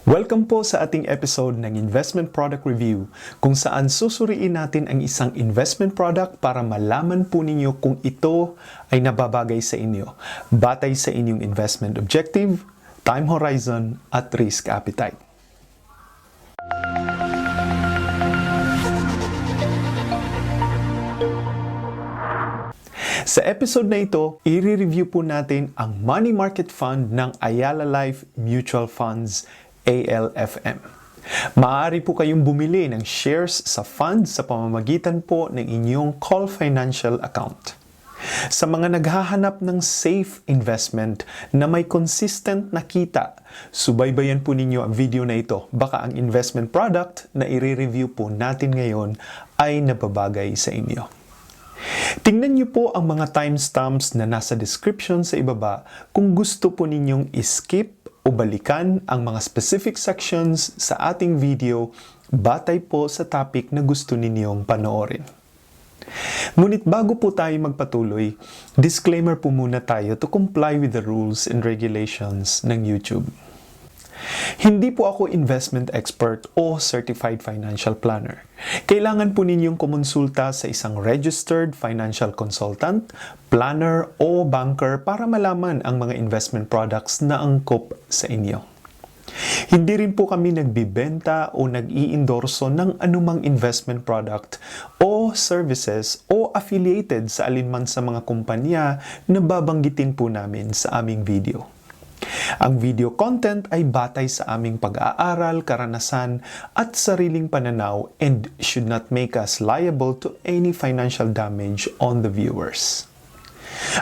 Welcome po sa ating episode ng Investment Product Review, kung saan susuriin natin ang isang investment product para malaman po ninyo kung ito ay nababagay sa inyo, batay sa inyong investment objective, time horizon, at risk appetite. Sa episode na ito, i-review po natin ang Money Market Fund ng Ayala Life Mutual Funds, ALFM. Maaari po kayong bumili ng shares sa fund sa pamamagitan po ng inyong COL Financial account. Sa mga naghahanap ng safe investment na may consistent na kita, subaybayan po ninyo ang video na ito. Baka ang investment product na i-review po natin ngayon ay nababagay sa inyo. Tingnan niyo po ang mga timestamps na nasa description sa ibaba kung gusto po ninyong i-skip o balikan ang mga specific sections sa ating video batay po sa topic na gusto ninyong panoorin. Ngunit bago po tayo magpatuloy, disclaimer po muna tayo to comply with the rules and regulations ng YouTube. Hindi po ako investment expert o certified financial planner. Kailangan po ninyong kumonsulta sa isang registered financial consultant, planner o banker para malaman ang mga investment products na angkop sa inyo. Hindi rin po kami nagbibenta o nag-i-endorso ng anumang investment product o services o affiliated sa alinman sa mga kumpanya na babanggitin po namin sa aming video. Ang video content ay batay sa aming pag-aaral, karanasan at sariling pananaw and should not make us liable to any financial damage on the viewers.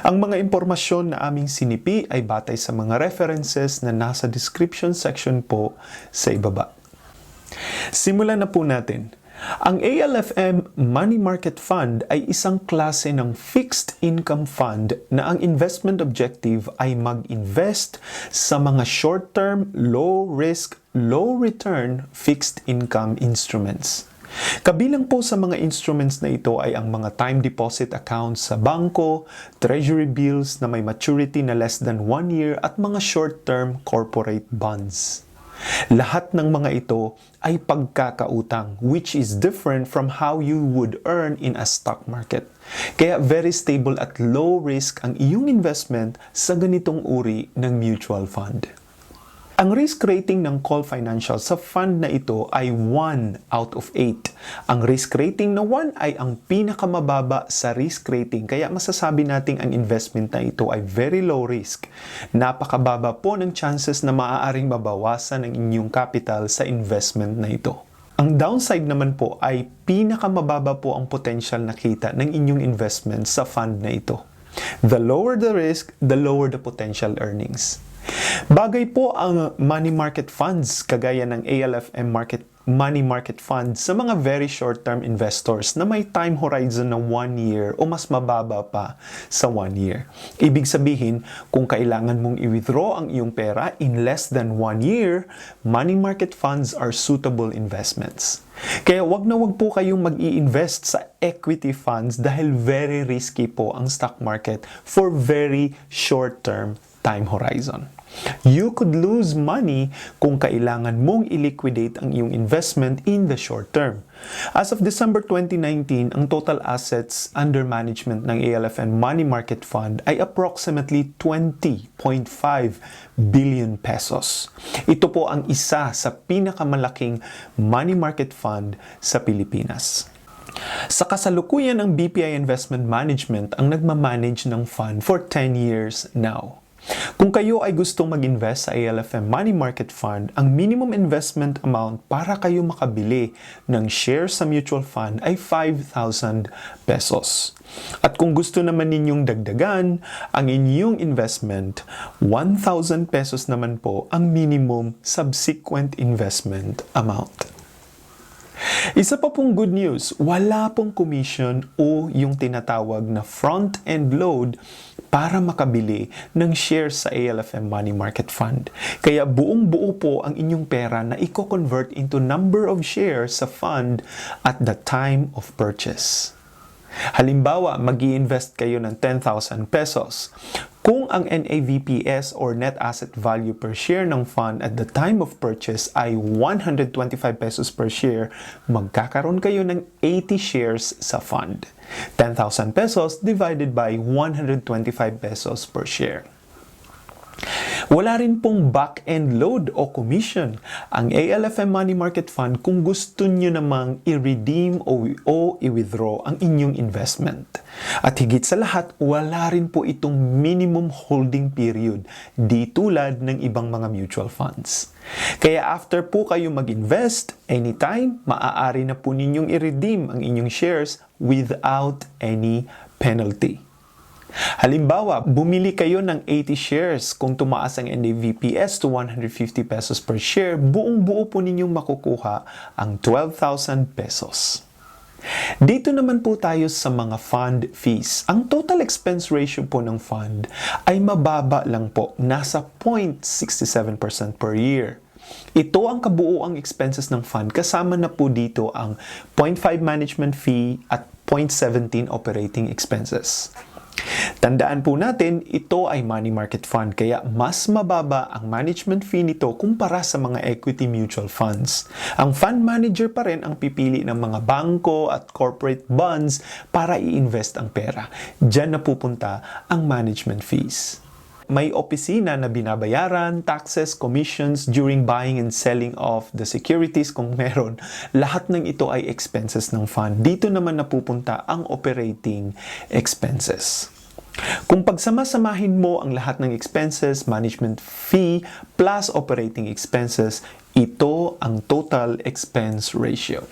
Ang mga impormasyon na aming sinipi ay batay sa mga references na nasa description section po sa ibaba. Simulan na po natin. Ang ALFM Money Market Fund ay isang klase ng fixed income fund na ang investment objective ay mag-invest sa mga short-term, low-risk, low-return fixed income instruments. Kabilang po sa mga instruments na ito ay ang mga time deposit accounts sa bangko, treasury bills na may maturity na less than 1 year at mga short-term corporate bonds. Lahat ng mga ito ay pagkakautang, which is different from how you would earn in a stock market. Kaya very stable at low risk ang iyong investment sa ganitong uri ng mutual fund. Ang risk rating ng COL Financial sa fund na ito ay 1 out of 8. Ang risk rating na 1 ay ang pinakamababa sa risk rating, kaya masasabi nating ang investment na ito ay very low risk. Napakababa po ng chances na maaaring mabawasan ang inyong capital sa investment na ito. Ang downside naman po ay pinakamababa po ang potential na kita ng inyong investment sa fund na ito. The lower the risk, the lower the potential earnings. Bagay po ang money market funds kagaya ng ALFM Money Market Fund sa mga very short-term investors na may time horizon na 1 year o mas mababa pa sa 1 year. Ibig sabihin, kung kailangan mong i-withdraw ang iyong pera in less than 1 year, money market funds are suitable investments. Kaya wag na wag po kayong mag-i-invest sa equity funds dahil very risky po ang stock market for very short-term time horizon. You could lose money kung kailangan mong i-liquidate ang iyong investment in the short term. As of December 2019, ang total assets under management ng ALFM Money Market Fund ay approximately 20.5 billion pesos. Ito po ang isa sa pinakamalaking money market fund sa Pilipinas. Sa kasalukuyan, ang BPI Investment Management ang nagmamanage ng fund for 10 years now. Kung kayo ay gustong mag-invest sa ALFM Money Market Fund, ang minimum investment amount para kayo makabili ng shares sa mutual fund ay 5,000 pesos. At kung gusto naman ninyong dagdagan ang inyong investment, 1,000 pesos naman po ang minimum subsequent investment amount. Isa pa pong good news, wala pong commission o yung tinatawag na front-end load para makabili ng shares sa ALFM Money Market Fund. Kaya buong-buo po ang inyong pera na i-convert into number of shares sa fund at the time of purchase. Halimbawa, mag-i-invest kayo ng 10,000 pesos. Kung ang NAVPS or Net Asset Value per share ng fund at the time of purchase ay 125 pesos per share, magkakaroon kayo ng 80 shares sa fund. 10,000 pesos divided by 125 pesos per share. Wala rin pong back-end load o commission ang ALFM Money Market Fund kung gusto nyo namang i-redeem o i-withdraw ang inyong investment. At higit sa lahat, wala rin po itong minimum holding period di tulad ng ibang mga mutual funds. Kaya after po kayo mag-invest, anytime, maaari na po ninyong i-redeem ang inyong shares without any penalty. Halimbawa, bumili kayo ng 80 shares. Kung tumaas ang NAVPS to 150 pesos per share, buong-buo po ninyong makukuha ang 12,000 pesos. Dito naman po tayo sa mga fund fees. Ang total expense ratio po ng fund ay mababa lang po, nasa 0.67% per year. Ito ang kabuuang expenses ng fund, kasama na po dito ang 0.5 management fee at 0.17 operating expenses. Tandaan po natin, ito ay money market fund kaya mas mababa ang management fee nito kumpara sa mga equity mutual funds. Ang fund manager pa rin ang pipili ng mga bangko at corporate bonds para i-invest ang pera. Diyan na pupunta ang management fees. May opisina na binabayaran, taxes, commissions during buying and selling of the securities kung meron. Lahat ng ito ay expenses ng fund. Dito naman napupunta ang operating expenses. Kung pagsama-samahin mo ang lahat ng expenses, management fee, plus operating expenses, ito ang total expense ratio.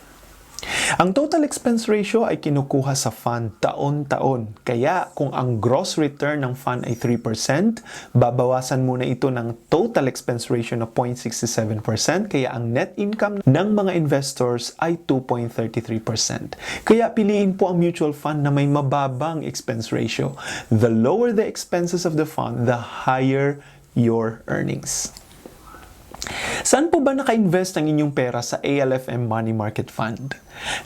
Ang total expense ratio ay kinukuha sa fund taon-taon. Kaya kung ang gross return ng fund ay 3%, babawasan muna ito ng total expense ratio na 0.67%. Kaya ang net income ng mga investors ay 2.33%. Kaya piliin po ang mutual fund na may mababang expense ratio. The lower the expenses of the fund, the higher your earnings. Saan po ba naka-invest ang inyong pera sa ALFM Money Market Fund?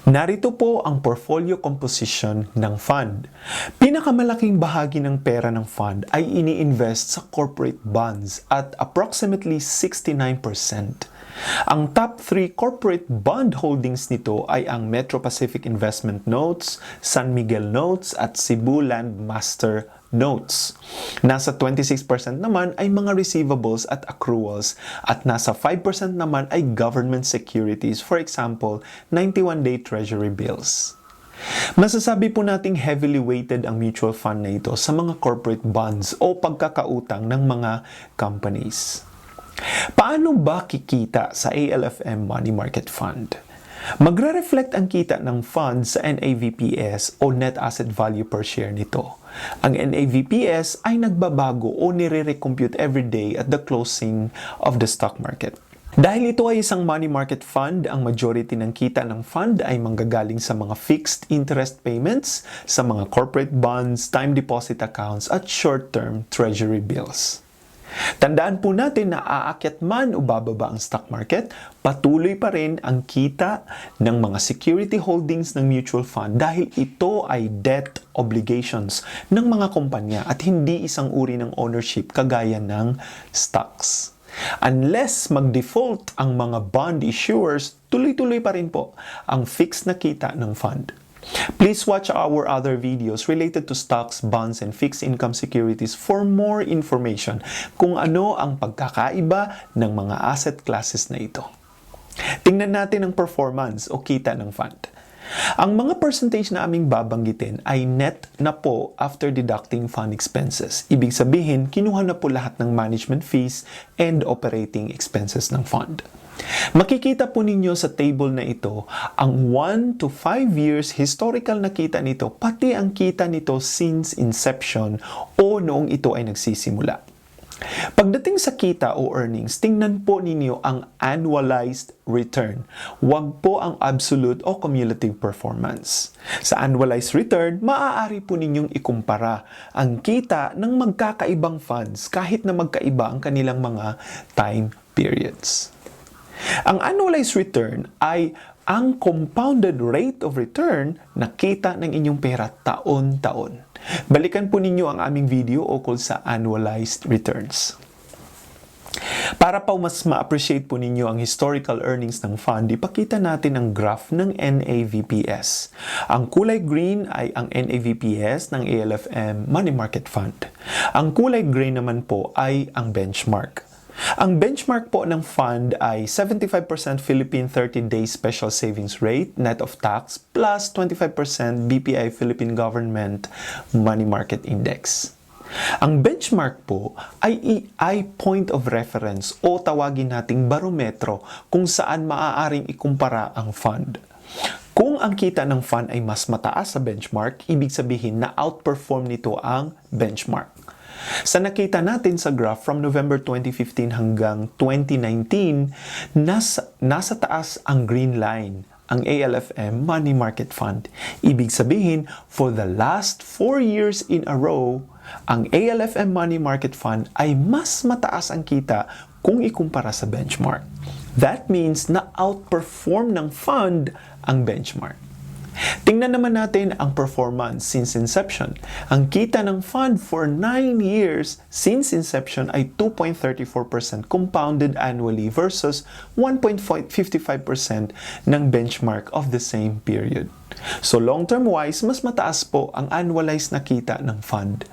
Narito po ang portfolio composition ng fund. Pinakamalaking bahagi ng pera ng fund ay ini-invest sa corporate bonds at approximately 69%. Ang top 3 corporate bond holdings nito ay ang Metro Pacific Investment Notes, San Miguel Notes at Cebu Land Master Notes. Nasa 26% naman ay mga receivables at accruals at nasa 5% naman ay government securities, for example, 91-day treasury bills. Masasabi po nating heavily weighted ang mutual fund na ito sa mga corporate bonds o pagkakautang ng mga companies. Paano ba kikita sa ALFM Money Market Fund? Magre-reflect ang kita ng fund sa NAVPS o Net Asset Value per share nito. Ang NAVPS ay nagbabago o nire-recompute every day at the closing of the stock market. Dahil ito ay isang money market fund, ang majority ng kita ng fund ay manggagaling sa mga fixed interest payments, sa mga corporate bonds, time deposit accounts at short-term treasury bills. Tandaan po natin na aakyat man o bababa ang stock market, patuloy pa rin ang kita ng mga security holdings ng mutual fund dahil ito ay debt obligations ng mga kumpanya at hindi isang uri ng ownership kagaya ng stocks. Unless mag-default ang mga bond issuers, tuloy-tuloy pa rin po ang fixed na kita ng fund. Please watch our other videos related to stocks, bonds, and fixed income securities for more information kung ano ang pagkakaiba ng mga asset classes na ito. Tingnan natin ang performance o kita ng fund. Ang mga percentage na aming babanggitin ay net na po after deducting fund expenses. Ibig sabihin, kinuha na po lahat ng management fees and operating expenses ng fund. Makikita po ninyo sa table na ito ang 1 to 5 years historical na kita nito, pati ang kita nito since inception o noong ito ay nagsisimula. Pagdating sa kita o earnings, tingnan po ninyo ang annualized return. Huwag po ang absolute o cumulative performance. Sa annualized return, maaari po ninyong ikumpara ang kita ng magkakaibang funds kahit na magkaiba ang kanilang mga time periods. Ang annualized return ay ang compounded rate of return na kita ng inyong pera taon-taon. Balikan po ninyo ang aming video ukol sa annualized returns. Para pa mas ma-appreciate po ninyo ang historical earnings ng fund, ipakita natin ang graph ng NAVPS. Ang kulay green ay ang NAVPS ng ALFM Money Market Fund. Ang kulay gray naman po ay ang benchmark. Ang benchmark po ng fund ay 75% Philippine 30-day special savings rate net of tax plus 25% BPI Philippine Government Money Market Index. Ang benchmark po ay point of reference o tawagin nating barometro kung saan maaaring ikumpara ang fund. Kung ang kita ng fund ay mas mataas sa benchmark, ibig sabihin na outperform nito ang benchmark. Sa nakita natin sa graph from November 2015 hanggang 2019, nasa taas ang green line, ang ALFM Money Market Fund. Ibig sabihin, for the last 4 years in a row, ang ALFM Money Market Fund ay mas mataas ang kita kung ikumpara sa benchmark. That means na outperform ng fund ang benchmark. Tingnan naman natin ang performance since inception. Ang kita ng fund for 9 years since inception ay 2.34% compounded annually versus 1.55% ng benchmark of the same period. So long-term wise, mas mataas po ang annualized na kita ng fund.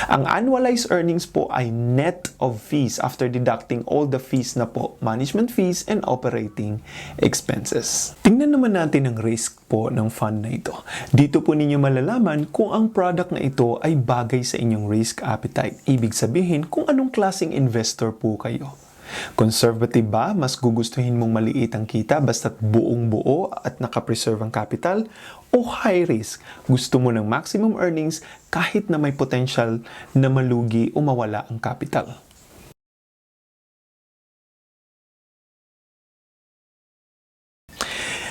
Ang annualized earnings po ay net of fees after deducting all the fees na po, management fees and operating expenses. Tingnan naman natin ang risk po ng fund na ito. Dito po ninyo malalaman kung ang product na ito ay bagay sa inyong risk appetite. Ibig sabihin kung anong klaseng investor po kayo. Conservative ba? Mas gugustuhin mong maliit ang kita basta't buong buo at nakapreserve ang capital? O high risk? Gusto mo ng maximum earnings kahit na may potential na malugi o mawala ang capital?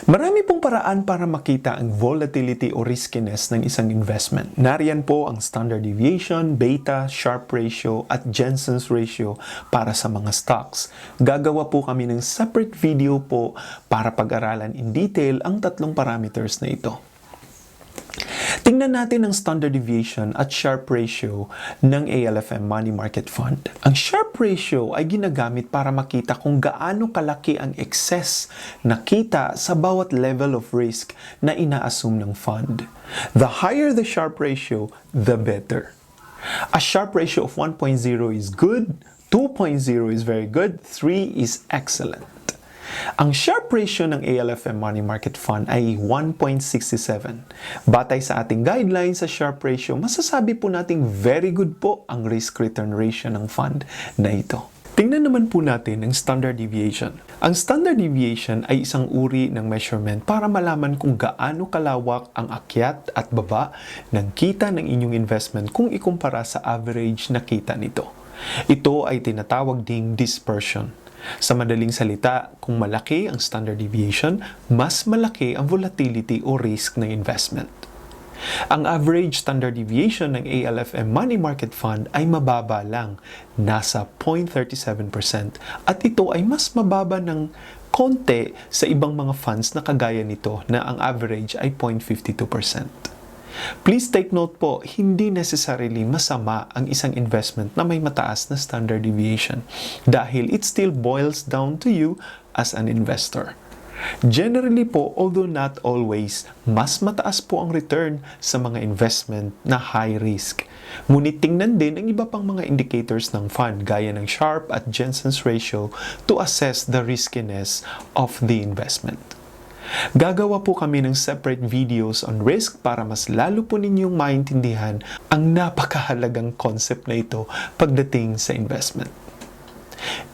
Marami pong paraan para makita ang volatility o riskiness ng isang investment. Nariyan po ang standard deviation, beta, Sharpe ratio, at Jensen's ratio para sa mga stocks. Gagawa po kami ng separate video po para pag-aralan in detail ang tatlong parameters na ito. Tingnan natin ang standard deviation at Sharpe ratio ng ALFM Money Market Fund. Ang Sharpe ratio ay ginagamit para makita kung gaano kalaki ang excess na kita sa bawat level of risk na ina-assume ng fund. The higher the Sharpe ratio, the better. A Sharpe ratio of 1.0 is good, 2.0 is very good, 3 is excellent. Ang Sharpe ratio ng ALFM Money Market Fund ay 1.67. Batay sa ating guidelines sa Sharpe ratio, masasabi po nating very good po ang risk-return ratio ng fund na ito. Tingnan naman po natin ang standard deviation. Ang standard deviation ay isang uri ng measurement para malaman kung gaano kalawak ang akyat at baba ng kita ng inyong investment kung ikumpara sa average na kita nito. Ito ay tinatawag ding dispersion. Sa madaling salita, kung malaki ang standard deviation, mas malaki ang volatility o risk ng investment. Ang average standard deviation ng ALFM Money Market Fund ay mababa lang, nasa 0.37%, at ito ay mas mababa ng konti sa ibang mga funds na kagaya nito na ang average ay 0.52%. Please take note po, hindi necessarily masama ang isang investment na may mataas na standard deviation dahil it still boils down to you as an investor. Generally po, although not always, mas mataas po ang return sa mga investment na high risk. Ngunit tingnan din ang iba pang mga indicators ng fund gaya ng Sharpe at Jensen's ratio to assess the riskiness of the investment. Gagawa po kami ng separate videos on risk para mas lalo po ninyong maintindihan ang napakahalagang concept na ito pagdating sa investment.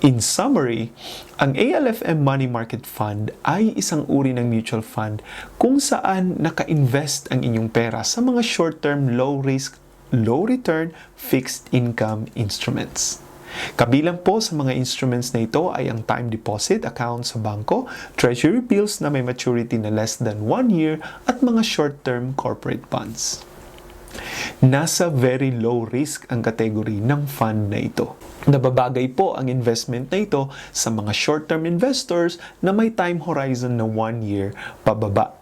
In summary, ang ALFM Money Market Fund ay isang uri ng mutual fund kung saan naka-invest ang inyong pera sa mga short-term, low-risk, low-return, fixed income instruments. Kabilang po sa mga instruments na ito ay ang time deposit account sa bangko, treasury bills na may maturity na less than 1 year at mga short-term corporate bonds. Nasa very low risk ang kategory ng fund na ito. Nababagay po ang investment na ito sa mga short-term investors na may time horizon na 1 year pababa.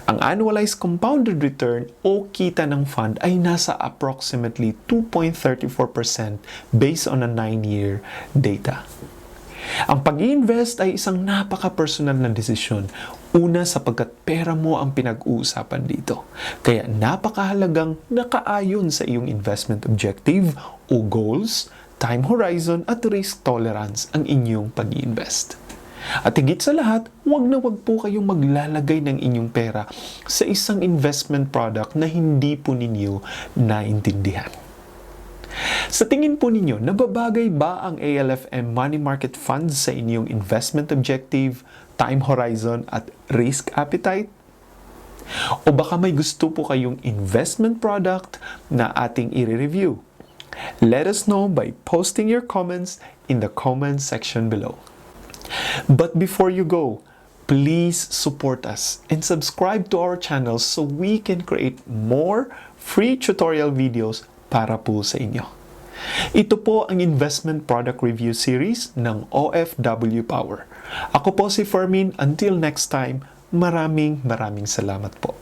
Ang annualized compounded return o kita ng fund ay nasa approximately 2.34% based on a 9-year data. Ang pag-i-invest ay isang napaka-personal na desisyon. Una, sapagkat pera mo ang pinag-uusapan dito. Kaya napakahalagang nakaayon sa iyong investment objective o goals, time horizon at risk tolerance ang inyong pag-i-invest. At higit sa lahat, huwag na huwag po kayong maglalagay ng inyong pera sa isang investment product na hindi po ninyo naintindihan. Sa tingin po ninyo, nababagay ba ang ALFM Money Market Fund sa inyong investment objective, time horizon at risk appetite? O baka may gusto po kayong investment product na ating i-review? Let us know by posting your comments in the comment section below. But before you go, please support us and subscribe to our channel so we can create more free tutorial videos para po sa inyo. Ito po ang investment product review series ng OFW Power. Ako po si Fermin. Until next time, maraming salamat po.